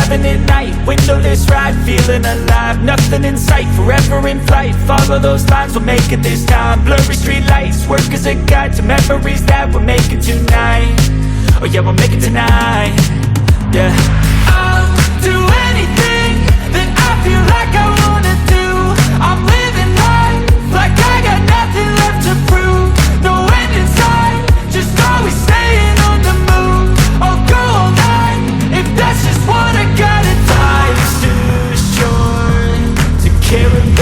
Driving at night, windowless ride, feeling alive. Nothing in sight, forever in flight. Follow those lines, we'll make it this time. Blurry street lights, work as a guide to memories that we're making tonight. Oh yeah, we'll make it tonight. Yeah, I'll do anything that I feel like I wanna do. I'm living life like I got nothing left to prove. No end in sight, just always staying on the move. I'll go all night if that's just what I gotta do. Life's too short to care about